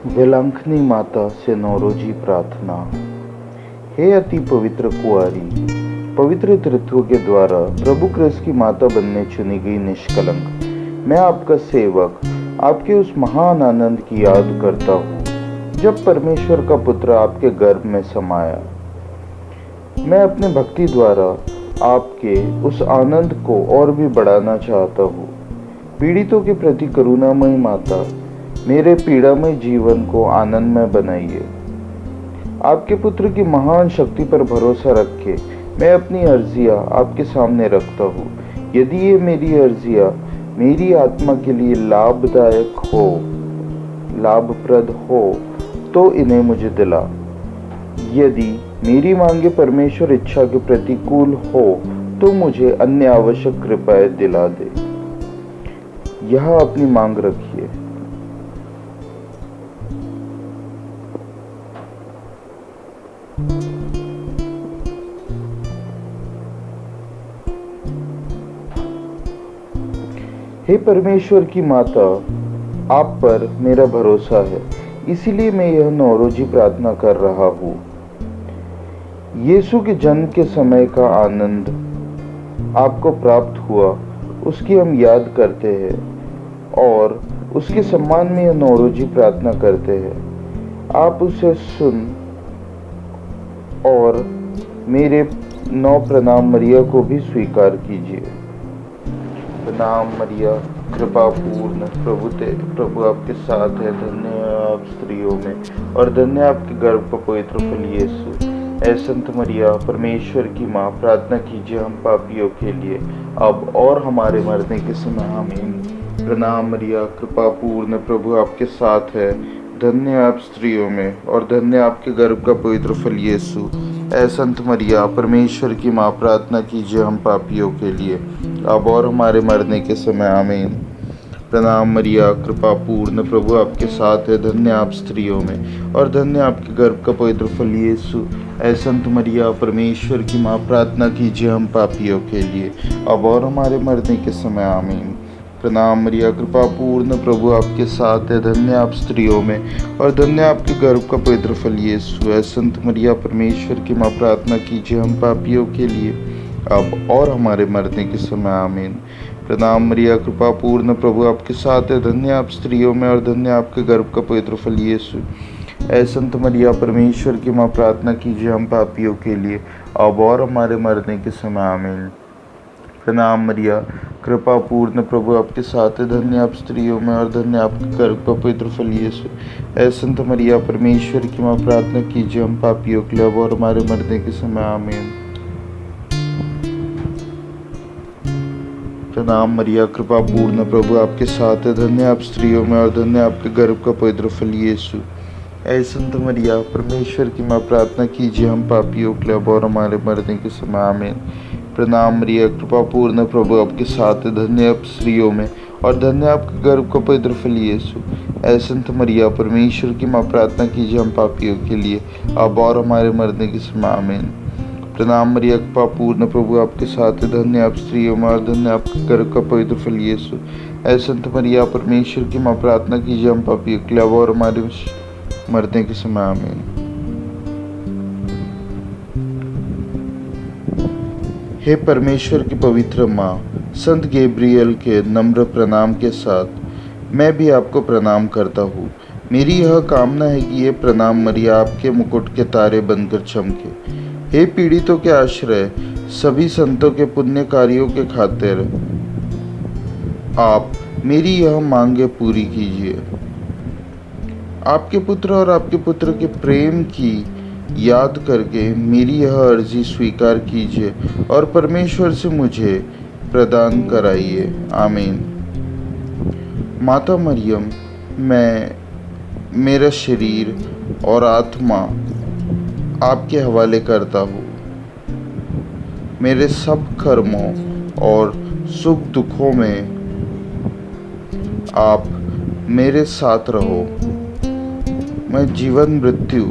विलंघनी माता से नौरोजी प्रार्थना। हे अति पवित्र कुंवारी, पवित्र तृत्व के द्वारा प्रभु कृष्ण की माता बनने चुनी गई निष्कलंक, मैं आपका सेवक आपके उस महान आनंद की याद करता हूँ जब परमेश्वर का पुत्र आपके गर्भ में समाया। मैं अपने भक्ति द्वारा आपके उस आनंद को और भी बढ़ाना चाहता हूँ। पीड़ितों के प्रति करुणामयी माता, मेरे पीड़ामय जीवन को आनंदमय बनाइए। आपके पुत्र की महान शक्ति पर भरोसा रख के मैं अपनी अर्जियां आपके सामने रखता हूँ। यदि ये मेरी अर्जियां मेरी आत्मा के लिए लाभप्रद हो तो इन्हें मुझे दिला। यदि मेरी मांगे परमेश्वर इच्छा के प्रतिकूल हो तो मुझे अन्य आवश्यक कृपाएं दिला दे। यह अपनी मांग रखिए। हे परमेश्वर की माता, आप पर मेरा भरोसा है, इसीलिए मैं यह नौरोजी प्रार्थना कर रहा हूँ। यीशु के जन्म के समय का आनंद आपको प्राप्त हुआ, उसकी हम याद करते हैं और उसके सम्मान में यह नौरोजी प्रार्थना करते हैं। आप उसे सुन और मेरे 9 प्रणाम मरिया को भी स्वीकार कीजिए। प्रणाम मरिया, कृपा पूर्ण, प्रभु आपके साथ है, धन्य है आप स्त्रियों में और धन्य आपके गर्भ का पवित्र फल यीशु। ऐ संत मरिया, परमेश्वर की माँ, प्रार्थना कीजिए हम पापियों के लिए, अब और हमारे मरने के समय। आमीन। प्रणाम मरिया, कृपा पूर्ण, प्रभु आपके साथ है, धन्य आप स्त्रियों में और धन्य आपके गर्भ का पवित्र फल यीशु। ऐ संत मरिया, परमेश्वर की माँ, प्रार्थना कीजिए हम पापियों के लिए, अब और हमारे मरने के समय। आमीन। प्रणाम मरिया, कृपा पूर्ण, प्रभु आपके साथ है, धन्य आप स्त्रियों में और धन्य आपके गर्भ का पवित्र फल यीशु। ऐ संत मरिया, परमेश्वर की माँ, प्रार्थना कीजिए हम पापियों के लिए, अब और हमारे मरने के समय। आमीन। प्रणाम मरिया, कृपा पूर्ण, प्रभु आपके साथ है, धन्य आप स्त्रियों में और धन्य आपके गर्भ का पवित्र फल यीशु। ऐ संत मरिया, परमेश्वर की माँ, प्रार्थना कीजिए हम पापियों के लिए, अब और हमारे मरने के समय। आमीन। प्रणाम मरिया, कृपा पूर्ण, प्रभु आपके साथ है, धन्य आप स्त्रियों में और धन्य आपके गर्भ का पवित्र फल यीशु। ऐ संत मरिया, परमेश्वर की माँ, प्रार्थना कीजिए हम पापियों के लिए, अब और हमारे मरने के समय। आमीन। प्रणाम मरिया, कृपा पूर्ण, प्रभु आपके साथ है, धन्य आप स्त्रियों में और धन्य आपके गर्भ का पवित्र फल यीशु। ऐ संत मरिया, परमेश्वर की माँ, प्रार्थना कीजिए हम पापियों के लिए, अब और हमारे मरने के समय। आमीन। प्रणाम मरिया, कृपा पूर्ण, प्रभु आपके साथ है, धन्य आप स्त्रियों में और धन्य आपके गर्भ का पवित्र फल यीशु। ऐ संत मरिया, परमेश्वर की माँ, प्रार्थना कीजिए हम पापियों के लिए, अब और हमारे मरने के समय। आमीन। प्रणाम मरिया, कृपा पूर्ण, प्रभु आपके साथ है, धन्य आप स्त्रियों में और धन्य आपके गर्भ का पवित्र फल यीशु। ऐ संत मरिया, परमेश्वर की माँ, प्रार्थना कीजिए हम पापियों के लिए, अब और हमारे मरने के समय। आमीन। प्रणाम मरिया, कृपा पूर्ण, प्रभु आपके साथ है, धन्य आप स्त्रियों में और धन्य आपके गर्भ का पवित्र फल यीशु। ऐ संत मरिया, परमेश्वर की माँ, प्रार्थना कीजिए हम पापियों के लिए, अब और हमारे मरने के समय। आमीन। हे परमेश्वर की पवित्र माँ, संत गैब्रियल के नम्र प्रणाम के साथ मैं भी आपको प्रणाम करता हूँ। मेरी यह कामना है कि ये प्रणाम मरिया आपके मुकुट के तारे बनकर चमके। हे पीड़ितों के आश्रय, सभी संतों के पुण्य कार्यों के खातिर आप मेरी यह मांगे पूरी कीजिए। आपके पुत्र और आपके पुत्र के प्रेम की याद करके मेरी यह अर्जी स्वीकार कीजिए और परमेश्वर से मुझे प्रदान कराइए। आमीन। माता मरियम, मैं मेरा शरीर और आत्मा आपके हवाले करता हूँ। मेरे सब कर्मों और सुख दुखों में आप मेरे साथ रहो। मैं जीवन मृत्यु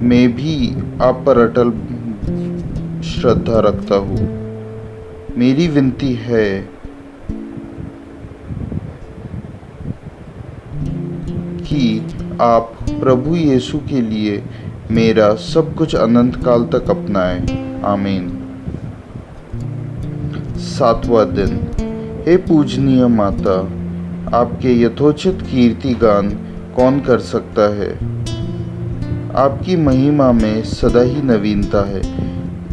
में भी आप पर अटल श्रद्धा रखता हूँ। मेरी विनती है कि आप प्रभु यीशु के लिए मेरा सब कुछ अनंत काल तक अपनाएं। आमीन। 7वां दिन। हे पूजनीय माता, आपके यथोचित कीर्ति गान कौन कर सकता है। आपकी महिमा में सदा ही नवीनता है,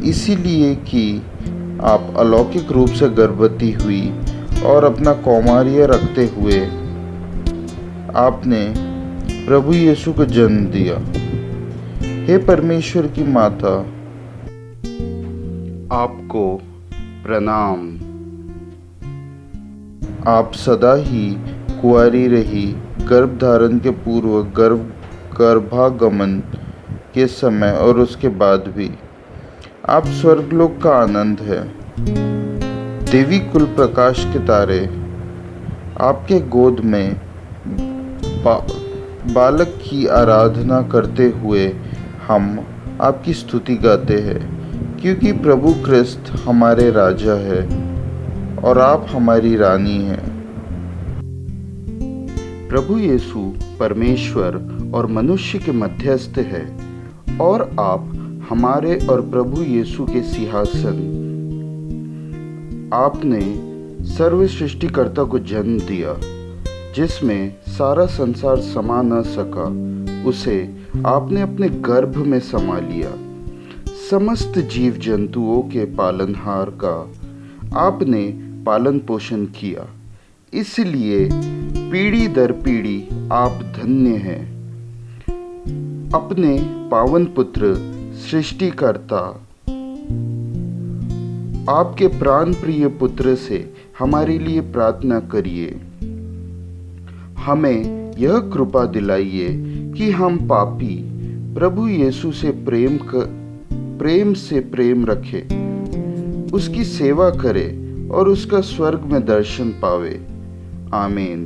इसीलिए कि आप अलौकिक रूप से गर्भवती हुई और अपना कौमार्य रखते हुए आपने प्रभु यीशु को जन्म दिया। हे परमेश्वर की माता, आपको प्रणाम। आप सदा ही कुंवारी रही, गर्भ धारण के पूर्व, गर्भागमन के समय और उसके बाद भी। आप स्वर्गलोक का आनंद है। देवी कुल प्रकाश के तारे, आपके गोद में बालक की आराधना करते हुए हम आपकी स्तुति गाते हैं, क्योंकि प्रभु ख्रिस्त हमारे राजा है और आप हमारी रानी हैं। प्रभु यीशु परमेश्वर और मनुष्य के मध्यस्थ है और आप हमारे और प्रभु यीशु के सिंहासन। आपने सर्व सृष्टिकर्ता को जन्म दिया, जिसमें सारा संसार समा न सका, उसे आपने अपने गर्भ में समा लिया। समस्त जीव जंतुओं के पालनहार का आपने पालन पोषण किया, इसलिए पीढ़ी दर पीढ़ी आप धन्य हैं। अपने पावन पुत्र सृष्टिकर्ता, आपके प्राण प्रिय पुत्र से हमारे लिए प्रार्थना करिए। हमें यह कृपा दिलाइए कि हम पापी प्रभु यीशु से प्रेम रखें, उसकी सेवा करें और उसका स्वर्ग में दर्शन पावे। आमीन।